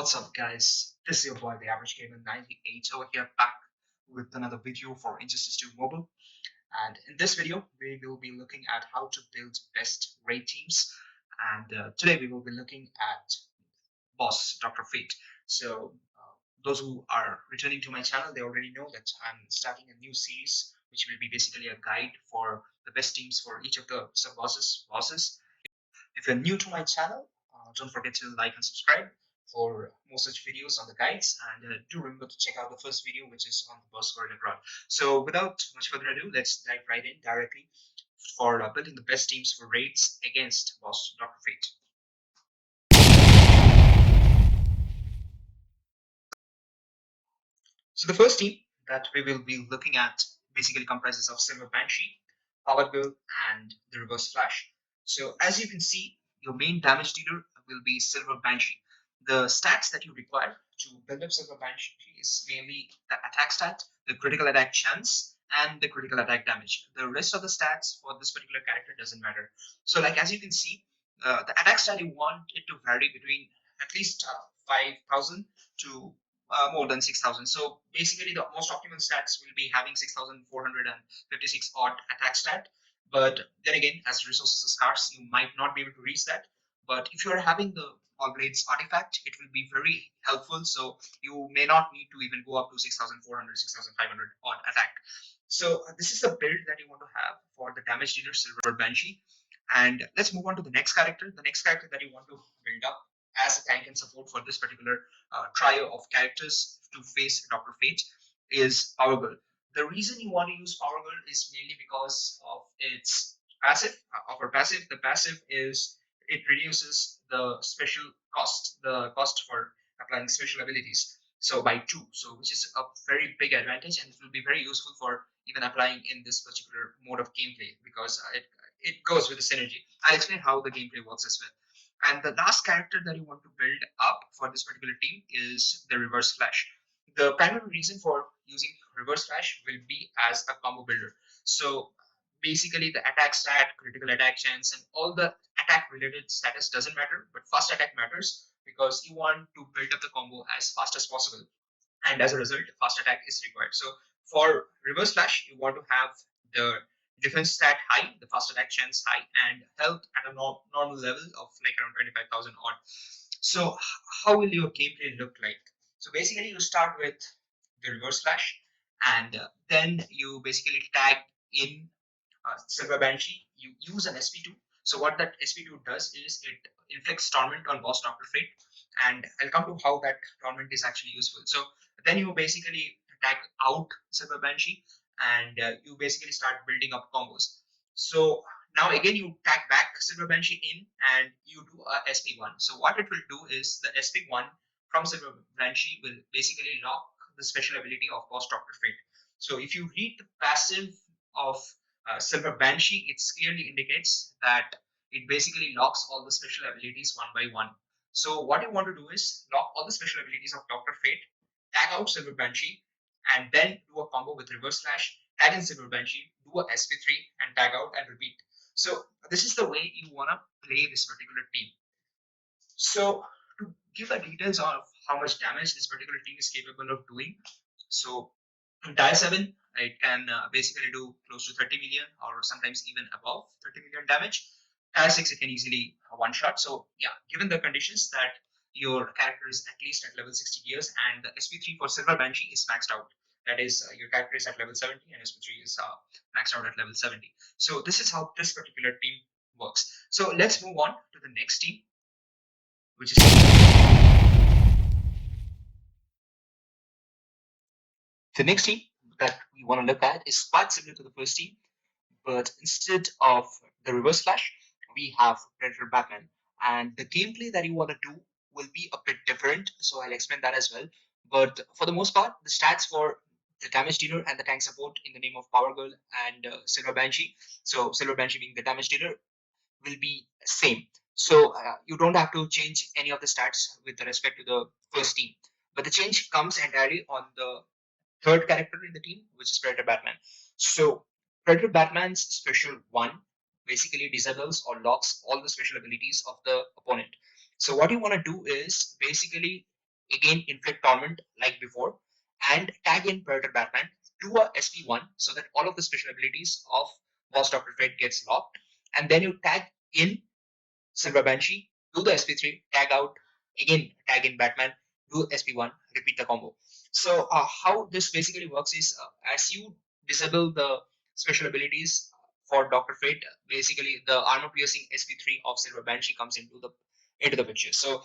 What's up, guys? This is your boy, the Average Gamer 98, over here back with another video for Injustice 2 Mobile. And in this video, we will be looking at how to build best raid teams. And today we will be looking at boss Dr. Fate. So those who are returning to my channel, they already know that I'm starting a new series, which will be basically a guide for the best teams for each of the sub bosses. If you're new to my channel, don't forget to like and subscribe for more such videos on the guides, and do remember to check out the first video, which is on the boss gorilla ground. So without much further ado, let's dive right in directly for building the best teams for raids against boss Dr. Fate. So the first team that we will be looking at basically comprises of Silver Banshee, Power Girl, and the Reverse Flash. So as you can see, your main damage dealer will be Silver Banshee. The stats that you require to build up Silver Banshee is mainly the attack stat, the critical attack chance, and the critical attack damage. The rest of the stats for this particular character doesn't matter. So like as you can see, the attack stat, you want it to vary between at least 5,000 to more than 6,000. So basically, the most optimal stats will be having 6,456 odd attack stat. But then again, as resources are scarce, you might not be able to reach that. But if you are having the All Blades artifact, it will be very helpful. So you may not need to even go up to 6,400, 6,500 odd attack. So this is the build that you want to have for the damage dealer Silver Banshee. And let's move on to the next character. The next character that you want to build up as a tank and support for this particular trio of characters to face Dr. Fate is Power Girl. The reason you want to use Power Girl is mainly because of its passive. Of her passive, the passive is it reduces the special cost, the cost for applying special abilities. So by 2, so which is a very big advantage, and it will be very useful for even applying in this particular mode of gameplay because it goes with the synergy. I'll explain how the gameplay works as well. And the last character that you want to build up for this particular team is the Reverse Flash. The primary reason for using Reverse Flash will be as a combo builder. So basically the attack stat, critical attack chance, and all the attack related status doesn't matter, but fast attack matters because you want to build up the combo as fast as possible. And as a result, fast attack is required. So for Reverse Flash, you want to have the defense stat high, the fast attack chance high, and health at a normal level of like around 25,000 odd. So how will your gameplay look like? So basically, you start with the Reverse Flash, and then you basically tag in Silver Banshee. You use an SP2. So what that SP2 does is it inflicts torment on boss Dr. Fate, and I'll come to how that torment is actually useful. So then you basically tag out Silver Banshee, and you basically start building up combos. So now again you tag back Silver Banshee in, and you do a SP1. So what it will do is the SP1 from Silver Banshee will basically lock the special ability of boss Dr. Fate. So if you read the passive of Silver Banshee, it clearly indicates that it basically locks all the special abilities one by one. So what you want to do is lock all the special abilities of Dr. Fate, tag out Silver Banshee, and then do a combo with Reverse Flash, tag in Silver Banshee, do a SP3, and tag out and repeat. So this is the way you want to play this particular team. So to give the details of how much damage this particular team is capable of doing, so in Tier 7, it can basically do close to 30 million or sometimes even above 30 million damage. Tier 6, it can easily one-shot. So yeah, given the conditions that your character is at least at level 60 gears and the SP3 for Silver Banshee is maxed out. That is, your character is at level 70 and SP3 is maxed out at level 70. So this is how this particular team works. So let's move on to the next team, which is the next team that we want to look at is quite similar to the first team, but instead of the Reverse Flash, we have Predator Batman. And the gameplay that you want to do will be a bit different, so I'll explain that as well. But for the most part, the stats for the damage dealer and the tank support in the name of Power Girl and Silver Banshee, so Silver Banshee being the damage dealer, will be same. So you don't have to change any of the stats with respect to the first team. But the change comes entirely on the third character in the team, which is Predator Batman. So Predator Batman's special 1 basically disables or locks all the special abilities of the opponent. So what you want to do is basically again inflict torment like before, and tag in Predator Batman to a SP1 so that all of the special abilities of Boss Dr. Fate gets locked. And then you tag in Silver Banshee, do the SP3, tag out, again tag in Batman, do SP1, repeat the combo. So how this basically works is as you disable the special abilities for Dr. Fate, basically the armor piercing SP3 of Silver Banshee comes into the picture. So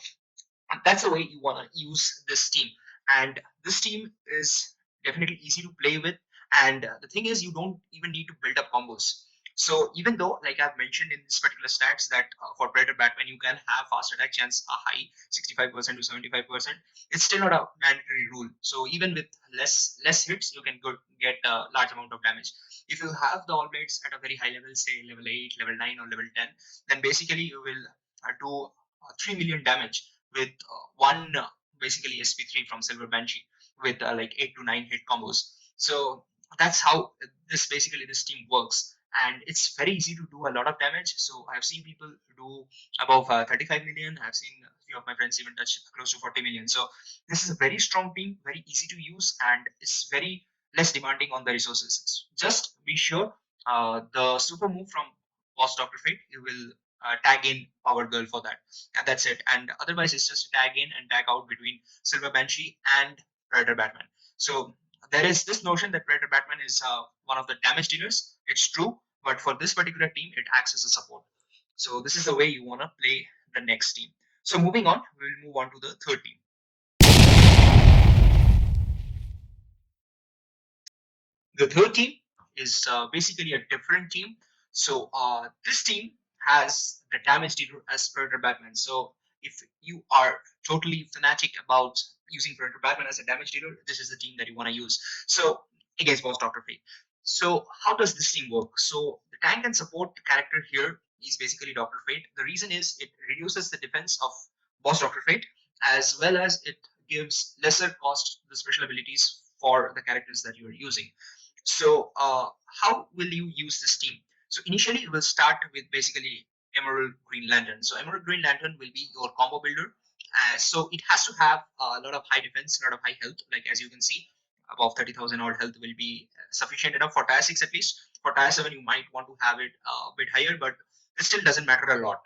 that's the way you want to use this team, and this team is definitely easy to play with. And the thing is, you don't even need to build up combos. So even though, like I've mentioned in this particular stats, that for Predator Batman you can have fast attack chance a high 65% to 75%, it's still not a mandatory rule. So even with less hits you can get a large amount of damage. If you have the all blades at a very high level, say level 8, level 9, or level 10, then basically you will do 3 million damage with one basically SP3 from Silver Banshee with like 8 to 9 hit combos. So that's how this team works, and it's very easy to do a lot of damage. So I've seen people do above 35 million. I've seen a few of my friends even touch close to 40 million. So this is a very strong team, very easy to use, and it's very less demanding on the resources. Just be sure the super move from Boss Dr. Fate, you will tag in Power Girl for that, and that's it. And otherwise it's just tag in and tag out between Silver Banshee and Predator Batman. So there is this notion that Predator Batman is one of the damage dealers. It's true, but for this particular team it acts as a support. So this is the way you want to play the next team. So moving on, we'll move on to the third team. The third team is basically a different team. So this team has the damage dealer as Predator Batman. So if you are totally fanatic about using Predator Batman as a damage dealer, this is the team that you want to use. So against Boss Dr. Fate. So how does this team work? So the tank and support character here is basically Dr. Fate. The reason is it reduces the defense of Boss Dr. Fate, as well as it gives lesser cost the special abilities for the characters that you are using. So how will you use this team? So initially we'll start with basically Emerald Green Lantern. So Emerald Green Lantern will be your combo builder. So it has to have a lot of high defense, a lot of high health. Like as you can see, above 30,000 odd health will be sufficient enough for tier 6 at least. For tier 7 you might want to have it a bit higher, but it still doesn't matter a lot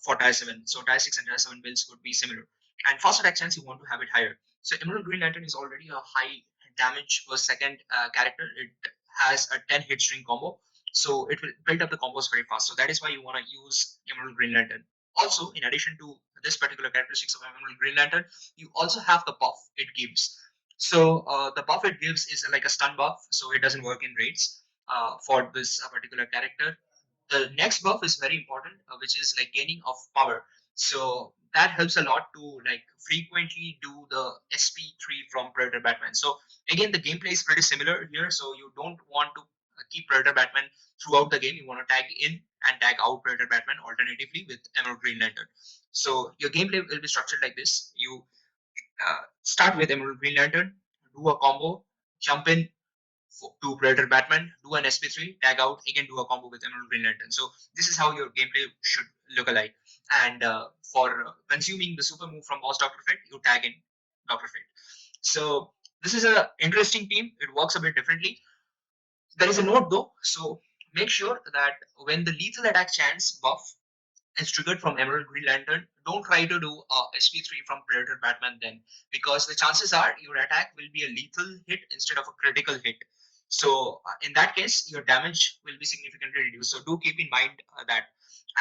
for tier 7. So tier 6 and tier 7 builds could be similar. And fast attack chance you want to have it higher. So Emerald Green Lantern is already a high damage per second character. It has a 10 hit string combo, so it will build up the combos very fast. So that is why you want to use Emerald Green Lantern. Also, in addition to this particular characteristics of Emerald Green Lantern, you also have the buff it gives. So the buff it gives is like a stun buff, so it doesn't work in raids for this particular character. The next buff is very important, which is like gaining of power. So that helps a lot to like frequently do the SP3 from Predator Batman. So again, the gameplay is pretty similar here. So you don't want to keep Predator Batman throughout the game. You want to tag in and tag out Predator Batman alternatively with Emerald Green Lantern. So your gameplay will be structured like this. You start with Emerald Green Lantern, do a combo, jump in to Predator Batman, do an SP3, tag out, again do a combo with Emerald Green Lantern. So this is how your gameplay should look alike. And for consuming the super move from Boss Dr. Fate, you tag in Dr. Fate. So this is a interesting team. It works a bit differently. There is a note though. So make sure that when the lethal attack chance buff is triggered from Emerald Green Lantern, don't try to do a SP3 from Predator Batman then, because the chances are your attack will be a lethal hit instead of a critical hit. So in that case, your damage will be significantly reduced. So do keep in mind that.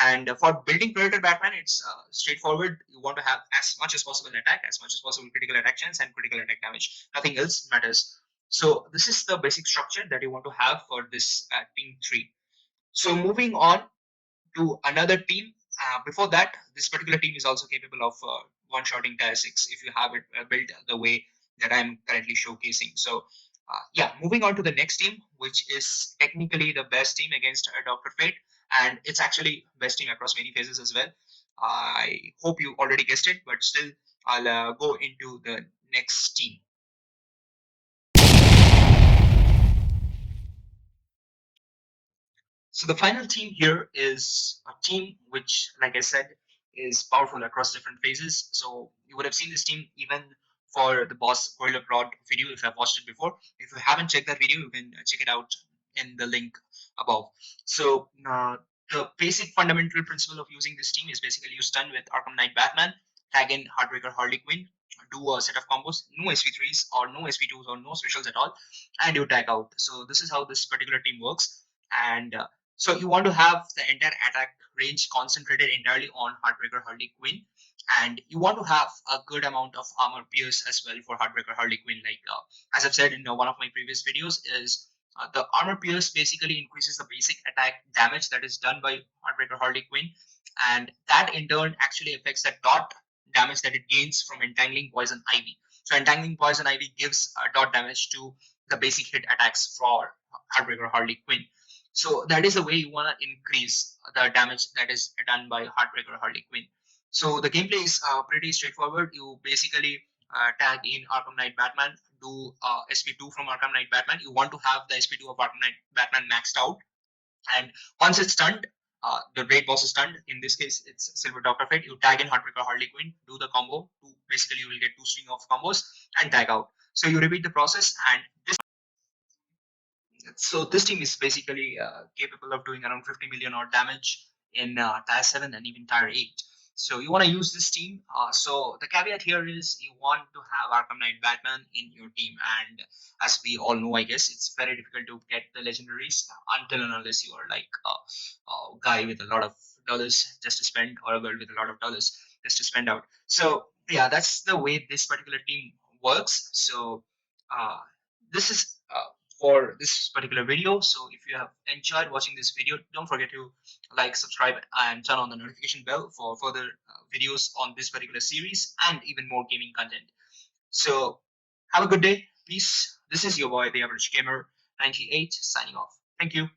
And for building Predator Batman, it's straightforward. You want to have as much as possible attack, as much as possible critical attack chance, and critical attack damage. Nothing else matters. So this is the basic structure that you want to have for this team 3. So moving on to another team. Before that, this particular team is also capable of one-shotting tier 6 if you have it built the way that I'm currently showcasing. So yeah, moving on to the next team, which is technically the best team against Dr. Fate, and it's actually best team across many phases as well. I hope you already guessed it, but still I'll go into the next team. So the final team here is a team which, like I said, is powerful across different phases. So you would have seen this team even for the boss Gorilla Prod video if you have watched it before. If you haven't checked that video, you can check it out in the link above. So the basic fundamental principle of using this team is basically you stun with Arkham Knight Batman, tag in Heartbreaker Harley Quinn, do a set of combos, no SP3s or no SP2s or no specials at all, and you tag out. So this is how this particular team works. And so you want to have the entire attack range concentrated entirely on Heartbreaker Harley Quinn, and you want to have a good amount of armor pierce as well for Heartbreaker Harley Quinn. Like as I've said in one of my previous videos, is the armor pierce basically increases the basic attack damage that is done by Heartbreaker Harley Quinn, and that in turn actually affects the dot damage that it gains from entangling poison ivy. So entangling poison ivy gives dot damage to the basic hit attacks for Heartbreaker Harley Quinn. So that is the way you want to increase the damage that is done by Heartbreaker Harley Quinn. So the gameplay is pretty straightforward. You basically tag in Arkham Knight Batman, do SP2 from Arkham Knight Batman. You want to have the SP2 of Arkham Knight Batman maxed out, and once it's stunned, the raid boss is stunned. In this case, it's Silver Doctor Fate. You tag in Heartbreaker Harley Quinn, do the combo. Basically, you will get two string of combos and tag out. So you repeat the process, and this team is basically capable of doing around 50 million odd damage in tier 7 and even tier 8. So you want to use this team. So the caveat here is you want to have Arkham Knight Batman in your team, and as we all know, I guess it's very difficult to get the legendaries until and unless you are like a guy with a lot of dollars just to spend, or a girl with a lot of dollars just to spend out. So yeah, that's the way this particular team works. So uh, this is for this particular video. So if you have enjoyed watching this video, don't forget to like, subscribe, and turn on the notification bell for further videos on this particular series and even more gaming content. So have a good day. Peace. This is your boy, the average gamer 98, signing off. Thank you.